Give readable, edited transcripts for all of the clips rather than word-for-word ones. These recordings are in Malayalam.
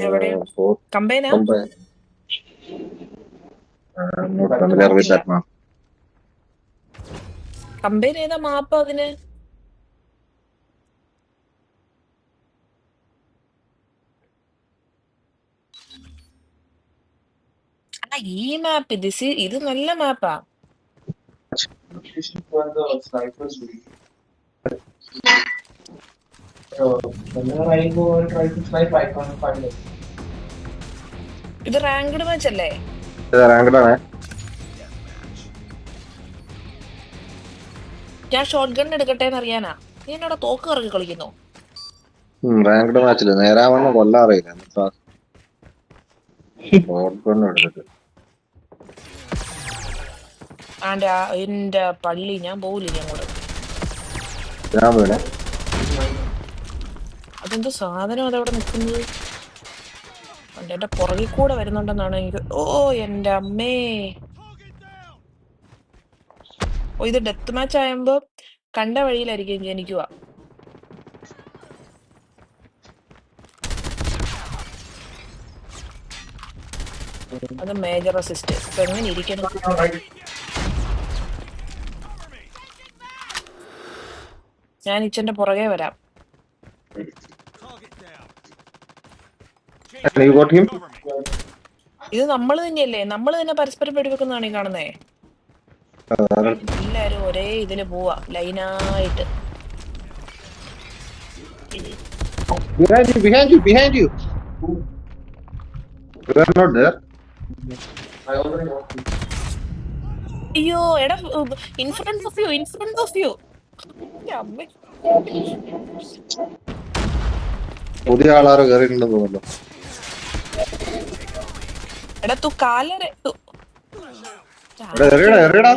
എവിടെയാ Fourth കമ്പൈനാ? combine. I'm not familiar with നോക്കില്ല. that map. കമ്പൈൻ ഏതാ മാപ്പ് അതിന്? അല്ല ഈ മാപ്പ് ഇത് നല്ല മാപ്പാ. ഇത് റാങ്ക്ഡ് മാച്ച് അല്ലേ? Ranked ആണ്. ഞാൻ ഷോട്ട് ഗൺ എടുക്കട്ടെ എന്ന് അറിയാനാ. നീ എന്നോട് തോക്ക് ഇറക്കി കളിക്കുന്നു. റാങ്ക്ഡ് മാച്ചില് നേരാവണ്ണം കൊല്ലാൻ അറിയില്ല. എന്നിട്ടാ ഷോട്ട് ഗൺ എടുത്തിട്ട്. എന്റെ പള്ളി, ഞാൻ പോവില്ല ഇനി അങ്ങോട്ട്. ഞാൻ വീണേ. അതെന്തോ സാധനം അതവിടെ നിൽക്കുന്നത്. എന്റെ പുറകിൽ കൂടെ വരുന്നുണ്ടെന്നാണ് എനിക്ക്. ഓ എന്റെ അമ്മേ. ഓ ഇത് ഡെത്ത് മാച്ച് ആകുമ്പോ കണ്ട വഴിയിലായിരിക്കും ജനിക്കുക. അത് മേജർ അസിസ്റ്റ്. ഇപ്പൊ എങ്ങനെ ഇരിക്കണം? ഞാൻ ഇച്ചന്റെ പുറകെ വരാം. You got him? ഇത് നമ്മൾ തന്നെയല്ലേ? നമ്മൾ തന്നെ പരസ്പരം വെടിവെക്കുന്നതാണ് ഈ കാണുന്നേ. എല്ലാരും ഒരേ ഇതില് പോവാ ലൈനായിട്ട്. Behind you. You are not there. അയ്യോ എടാ, ഇൻ ഫ്രണ്ട് ഓഫ് യു. അമ്മേ, പുതിയ ആളാരോ കയറിയിട്ടുണ്ടെന്ന് തോന്നുന്നു. എടാ തൂ കാലരെ എറിയടാ.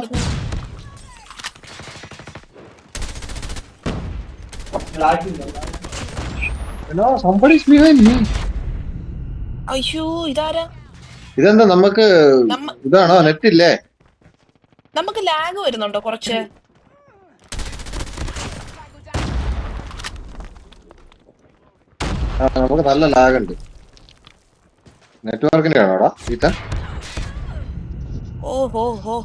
No, somebody is behind me. അയ്യോ ഇതാരാ? ഇതെന്താ നമുക്ക് ഇതാണോ നെറ്റ് ഇല്ലേ? നമുക്ക് ലാഗ് വരുന്നുണ്ടോ കുറച്ച്? നമുക്ക് നല്ല ലാഗ് ഉണ്ട്. നെറ്റ്വർക്കിന്റെ ആണോടാ ഈത്ത? ഓഹോ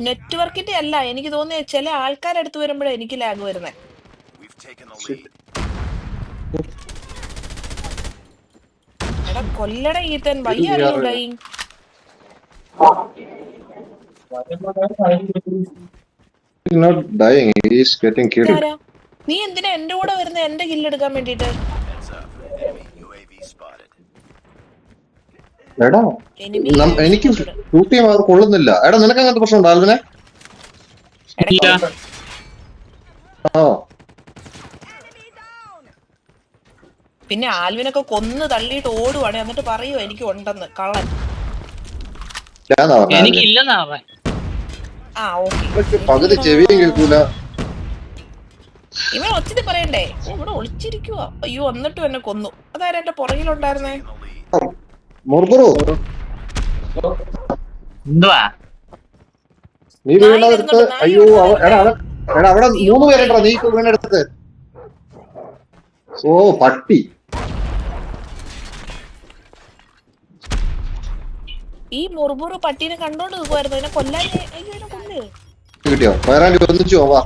നെറ്റ്വർക്കിന്റെ അല്ല, എനിക്ക് തോന്നിയ ചില ആൾക്കാരെടുത്ത് വരുമ്പോഴേ എനിക്ക് ലാഗ് വരുന്നേ. എടാ കൊല്ലട Ethan, why are you dying? Not dying, he is getting killed. ഇതാരാ? നീ എന്തിനാ എന്റെ കൂടെ വരുന്ന എന്റെ കില്ലെടുക്കാൻ വേണ്ടിട്ട്? എടാ എനിക്ക് ഷൂട്ട് ചെയ്യാൻ അവർ കൊള്ളുന്നില്ല. എടാ നിനക്ക് അങ്ങനത്തെ പ്രശ്നം ഉണ്ടോ ആൽവിനെ? പിന്നെ ആൽവിനൊക്കെ കൊന്ന് തള്ളിയിട്ട് ഓടുവാണ്, എന്നിട്ട് പറയുവോ എനിക്ക് ഉണ്ടെന്ന്. കള്ളൻ. പകുതി ചെവിയും കേൾക്കൂല. ഇവൻ ഒച്ചിട്ട് പറയണ്ടേ? ഇവിടെ ഒളിച്ചിരിക്കുവാ. അയ്യോ എന്നിട്ടും എന്നെ കൊന്നു. അതായത് എന്റെ പുറകിലുണ്ടായിരുന്നേ. നീ വീണെടുത്ത്. അയ്യോ എടാ അവിടെ 3 പേരുണ്ടോ നീ വീണെടുത്ത്? ഓ പട്ടി. ഈ മുറുമുറു പട്ടീനെ കണ്ടോണ്ട് നിൽക്കുവായിരുന്നു. അതിനെ കൊല്ലാനേ. അയ്യോ എന്നെ കൊല്ല്. കിട്ടിയോ? ഫയറാൻഡി ഒന്നിച്ചു പോവാ.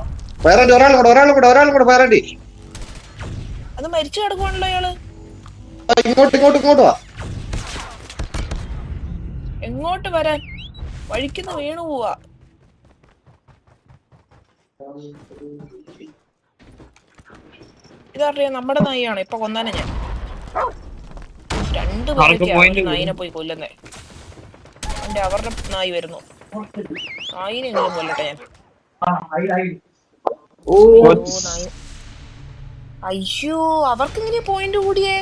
ഫയറാൻഡി ഒരാളും കൂടെ ഫയറാൻഡി. അത് മരിച്ചു കിടക്കുവാണല്ലോ അയാള്. ഇങ്ങോട്ട് വാ. എങ്ങോട്ട് വരാൻ? വഴിക്കുന്ന വീണു പോവാ. ഇതറിയാം നമ്മുടെ നായിയാണ്. ഇപ്പൊ കൊന്നാനെ ഞാൻ. 2 പേരൊക്കെ നായിനെ പോയി കൊല്ലുന്നേ. അവരുടെ നായി വരുന്നു. നായിനെങ്കിലും കൊല്ലട്ടെ ഞാൻ. അയ്യോ അവർക്ക് ഇങ്ങനെ പോയിന്റ് കൂടിയേ.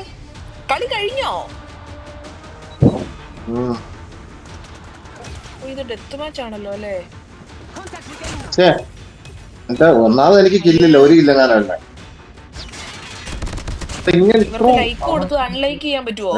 കളി കഴിഞ്ഞോ? ഇത് ഡെത്ത് മാച്ച് ആണല്ലോ അല്ലേ? ഒന്നാമത് എനിക്ക് കില്ലില്ല, 1 കില്ലെങ്ങാനുണ്ട്. ലൈക്ക് കൊടുത്ത് അൺലൈക്ക് ചെയ്യാൻ പറ്റുമോ?